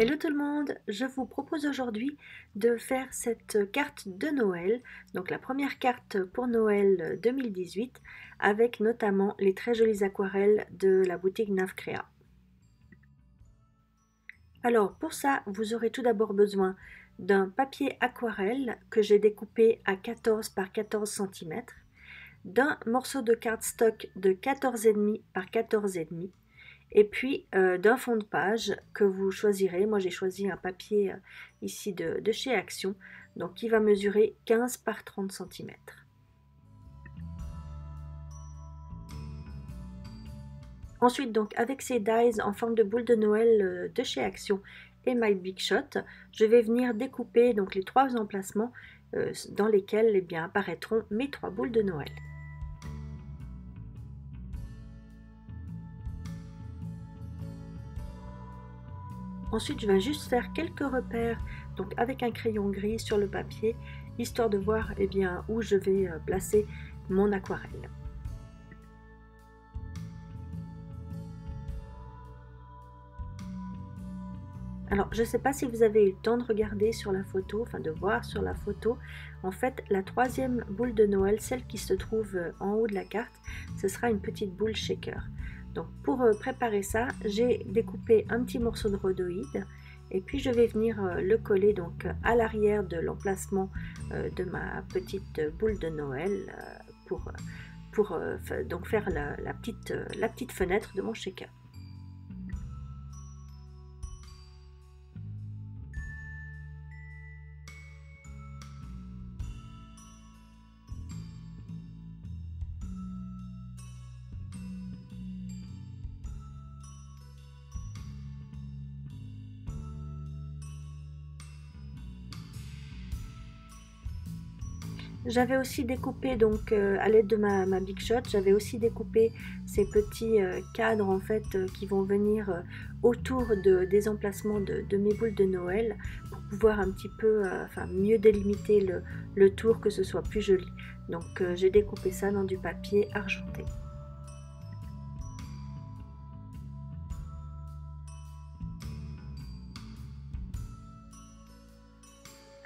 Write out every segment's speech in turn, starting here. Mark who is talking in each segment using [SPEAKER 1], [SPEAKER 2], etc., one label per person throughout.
[SPEAKER 1] Hello tout le monde, je vous propose aujourd'hui de faire cette carte de Noël, donc la première carte pour Noël 2018, avec notamment les très jolies aquarelles de la boutique Navcrea. Alors pour ça, vous aurez tout d'abord besoin d'un papier aquarelle que j'ai découpé à 14 par 14 cm, d'un morceau de cardstock de 14,5 par 14,5 et puis d'un fond de page que vous choisirez. Moi j'ai choisi un papier ici de chez Action, donc qui va mesurer 15 par 30 cm. Ensuite, donc avec ces dies en forme de boule de Noël de chez Action et My Big Shot, je vais venir découper donc les trois emplacements dans lesquels apparaîtront mes trois boules de Noël. Ensuite, je vais juste faire quelques repères donc avec un crayon gris sur le papier, histoire de voir où je vais placer mon aquarelle. Alors, je ne sais pas si vous avez eu le temps de regarder sur la photo, enfin de voir sur la photo. En fait, la troisième boule de Noël, celle qui se trouve en haut de la carte, ce sera une petite boule shaker. Donc, pour préparer ça, j'ai découpé un petit morceau de rhodoïde et puis je vais venir le coller donc à l'arrière de l'emplacement de ma petite boule de Noël pour donc faire la petite fenêtre de mon shaker. J'avais aussi découpé donc à l'aide de ma Big Shot, j'avais aussi découpé ces petits cadres en fait qui vont venir autour des emplacements de mes boules de Noël pour pouvoir un petit peu mieux délimiter le tour, que ce soit plus joli. Donc j'ai découpé ça dans du papier argenté.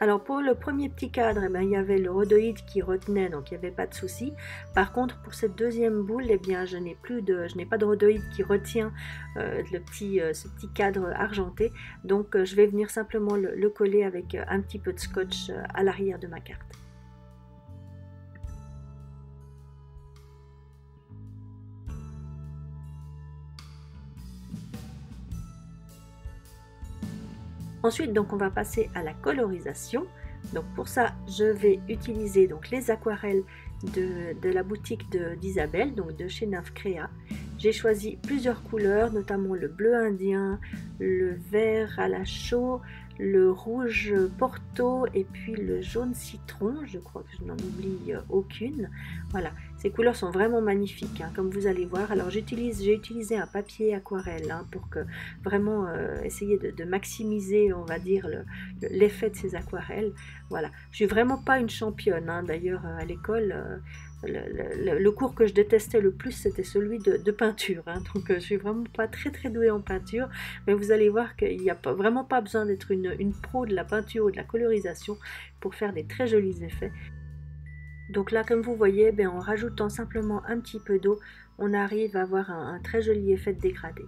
[SPEAKER 1] Alors pour le premier petit cadre, il y avait le rhodoïde qui retenait, donc il n'y avait pas de souci. Par contre, pour cette deuxième boule, je n'ai pas de rhodoïde qui retient ce petit cadre argenté. Donc je vais venir simplement le coller avec un petit peu de scotch à l'arrière de ma carte. Ensuite, donc, on va passer à la colorisation. Donc pour ça, je vais utiliser donc les aquarelles de la boutique d'Isabelle, donc de chez Navcrea. J'ai choisi plusieurs couleurs, notamment le bleu indien, le vert à la chaux, le rouge porto et puis le jaune citron. Je crois que je n'en oublie aucune. Voilà, ces couleurs sont vraiment magnifiques, hein, comme vous allez voir. Alors j'ai utilisé un papier aquarelle pour que vraiment essayer de maximiser, on va dire, l'effet de ces aquarelles. Voilà, je suis vraiment pas une championne, hein. D'ailleurs à l'école le cours que je détestais le plus, c'était celui de peinture, hein. Donc je suis vraiment pas très douée en peinture, mais vous allez voir qu'il n'y a vraiment pas besoin d'être une pro de la peinture ou de la colorisation pour faire des très jolis effets. Donc là, comme vous voyez, en rajoutant simplement un petit peu d'eau, on arrive à avoir un très joli effet de dégradé.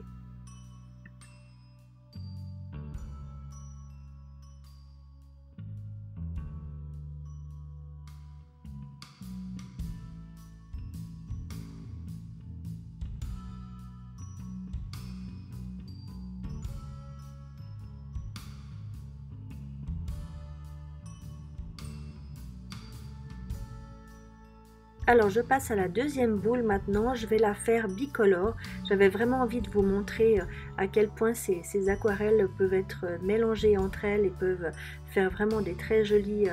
[SPEAKER 1] Alors je passe à la deuxième boule maintenant, je vais la faire bicolore. J'avais vraiment envie de vous montrer à quel point ces aquarelles peuvent être mélangées entre elles et peuvent faire vraiment des très jolis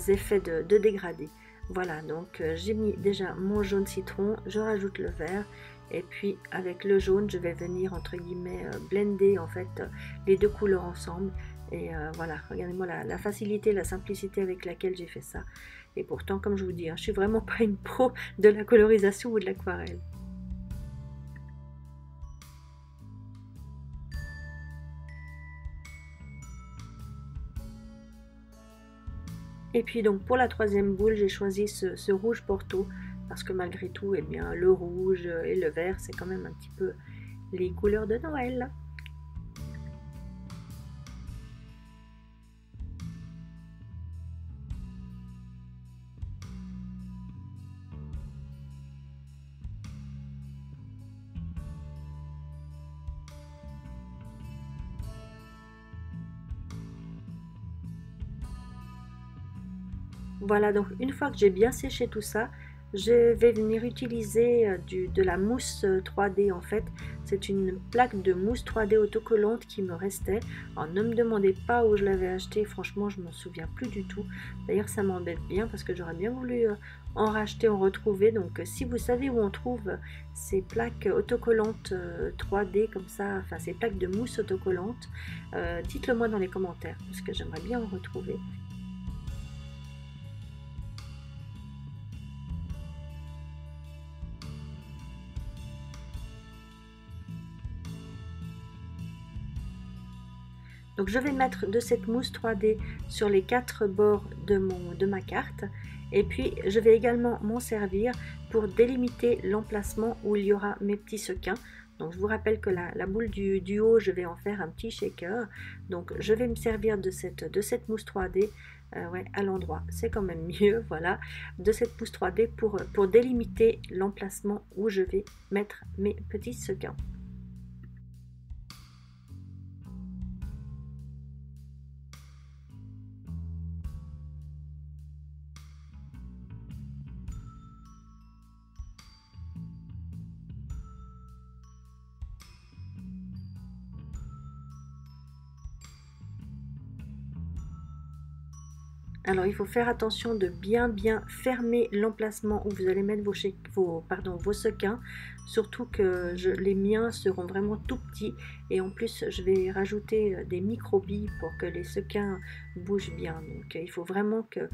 [SPEAKER 1] effets de dégradé. Voilà, donc j'ai mis déjà mon jaune citron, je rajoute le vert et puis avec le jaune je vais venir entre guillemets blender en fait les deux couleurs ensemble. Et voilà, regardez-moi la facilité, la simplicité avec laquelle j'ai fait ça. Et pourtant, comme je vous dis, je suis vraiment pas une pro de la colorisation ou de l'aquarelle. Et puis donc pour la troisième boule, j'ai choisi ce rouge Porto parce que malgré tout, eh bien, le rouge et le vert, c'est quand même un petit peu les couleurs de Noël. Voilà, donc une fois que j'ai bien séché tout ça, je vais venir utiliser de la mousse 3D en fait. C'est une plaque de mousse 3D autocollante qui me restait. Alors ne me demandez pas où je l'avais acheté, franchement je m'en souviens plus du tout. D'ailleurs ça m'embête bien parce que j'aurais bien voulu en racheter, en retrouver. Donc si vous savez où on trouve ces plaques autocollantes 3D comme ça, enfin ces plaques de mousse autocollantes, dites-le moi dans les commentaires parce que j'aimerais bien en retrouver. Donc je vais mettre de cette mousse 3D sur les 4 bords de ma carte et puis je vais également m'en servir pour délimiter l'emplacement où il y aura mes petits sequins. Donc je vous rappelle que la boule du haut, je vais en faire un petit shaker. Donc je vais me servir de cette mousse 3D ouais, à l'endroit, c'est quand même mieux, voilà, de cette mousse 3D pour délimiter l'emplacement où je vais mettre mes petits sequins. Alors il faut faire attention de bien fermer l'emplacement où vous allez mettre vos sequins, surtout que les miens seront vraiment tout petits et en plus je vais rajouter des micro-billes pour que les sequins bougent bien. Donc il faut vraiment que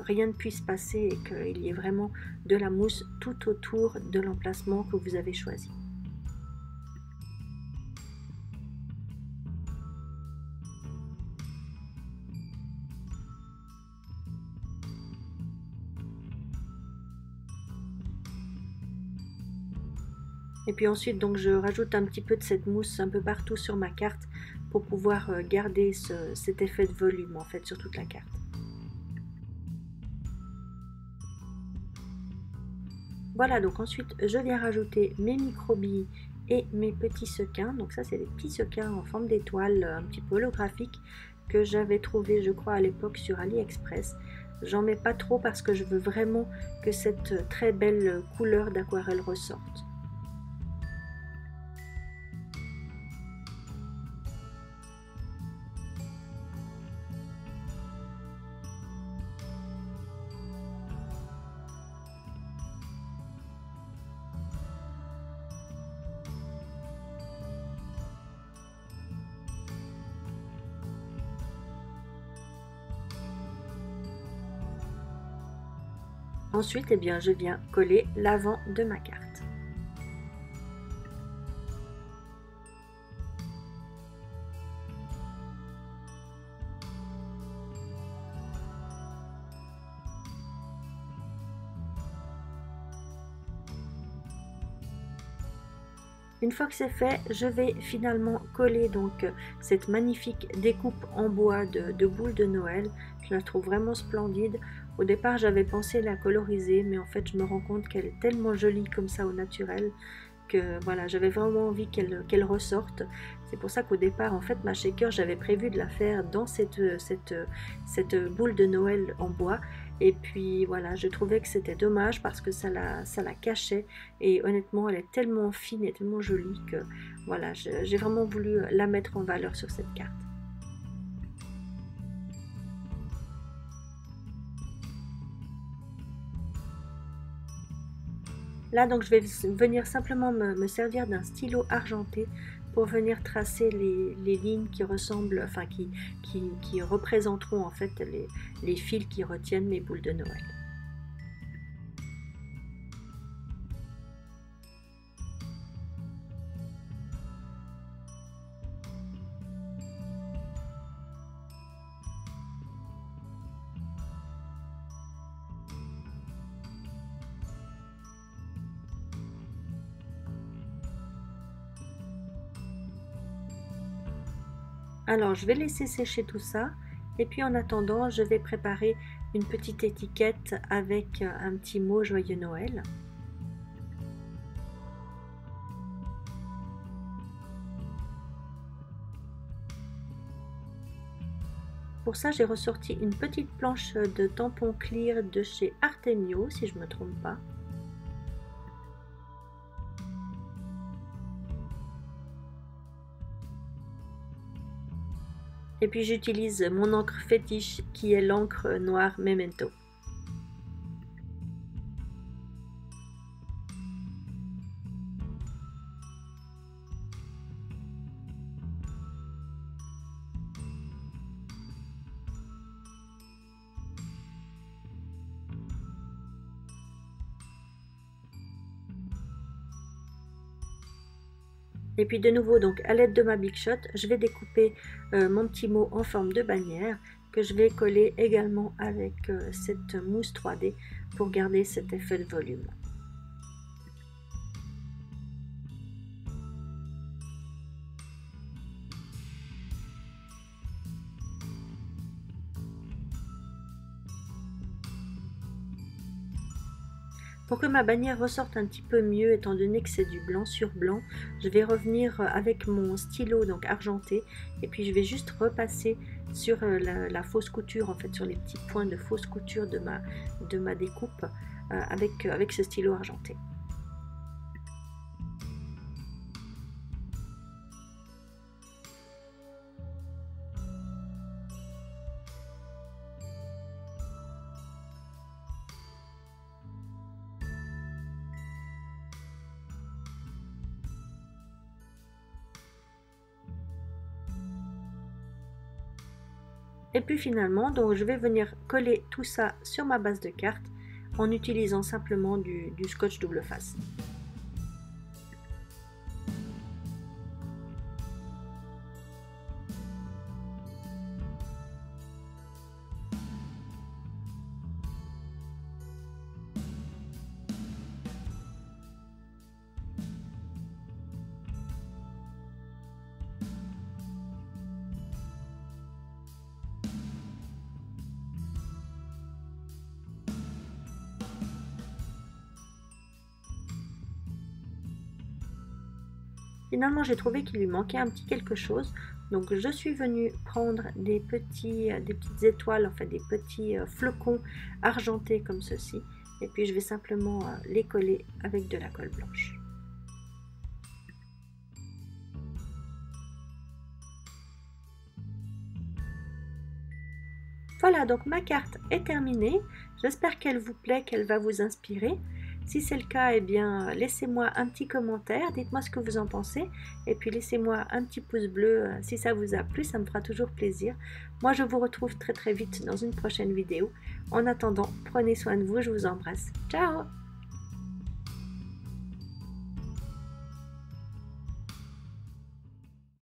[SPEAKER 1] rien ne puisse passer et qu'il y ait vraiment de la mousse tout autour de l'emplacement que vous avez choisi. Et puis ensuite, donc, je rajoute un petit peu de cette mousse un peu partout sur ma carte pour pouvoir garder cet effet de volume en fait sur toute la carte. Voilà, donc ensuite je viens rajouter mes microbilles et mes petits sequins. Donc ça c'est des petits sequins en forme d'étoile un petit peu holographiques que j'avais trouvé je crois à l'époque sur AliExpress. J'en mets pas trop parce que je veux vraiment que cette très belle couleur d'aquarelle ressorte. Ensuite, eh bien, je viens coller l'avant de ma carte. Une fois que c'est fait, je vais finalement coller donc cette magnifique découpe en bois de boule de Noël. Je la trouve vraiment splendide. Au départ, j'avais pensé la coloriser, mais en fait, je me rends compte qu'elle est tellement jolie comme ça au naturel que voilà, j'avais vraiment envie qu'elle ressorte. C'est pour ça qu'au départ, en fait, ma shaker, j'avais prévu de la faire dans cette boule de Noël en bois. Et puis voilà, je trouvais que c'était dommage parce que ça la cachait. Et honnêtement, elle est tellement fine et tellement jolie que voilà, j'ai vraiment voulu la mettre en valeur sur cette carte. Là, donc, je vais venir simplement me servir d'un stylo argenté pour venir tracer les lignes qui ressemblent, enfin, qui représenteront en fait les fils qui retiennent mes boules de Noël. Alors je vais laisser sécher tout ça et puis en attendant je vais préparer une petite étiquette avec un petit mot Joyeux Noël. Pour ça, j'ai ressorti une petite planche de tampon clear de chez Artemio, si je ne me trompe pas. Et puis j'utilise mon encre fétiche qui est l'encre noire Memento. Et puis de nouveau, donc à l'aide de ma Big Shot, je vais découper mon petit mot en forme de bannière que je vais coller également avec cette mousse 3D pour garder cet effet de volume. Pour que ma bannière ressorte un petit peu mieux, étant donné que c'est du blanc sur blanc, je vais revenir avec mon stylo donc argenté et puis je vais juste repasser sur la fausse couture, en fait sur les petits points de fausse couture de ma découpe avec ce stylo argenté. Et puis finalement, donc je vais venir coller tout ça sur ma base de carte en utilisant simplement du scotch double face. Finalement, j'ai trouvé qu'il lui manquait un petit quelque chose. Donc, je suis venue prendre des petites étoiles, enfin des petits flocons argentés comme ceci. Et puis, je vais simplement les coller avec de la colle blanche. Voilà, donc ma carte est terminée. J'espère qu'elle vous plaît, qu'elle va vous inspirer. Si c'est le cas, eh bien, laissez-moi un petit commentaire, dites-moi ce que vous en pensez. Et puis, laissez-moi un petit pouce bleu si ça vous a plu, ça me fera toujours plaisir. Moi, je vous retrouve très très vite dans une prochaine vidéo. En attendant, prenez soin de vous, je vous embrasse. Ciao!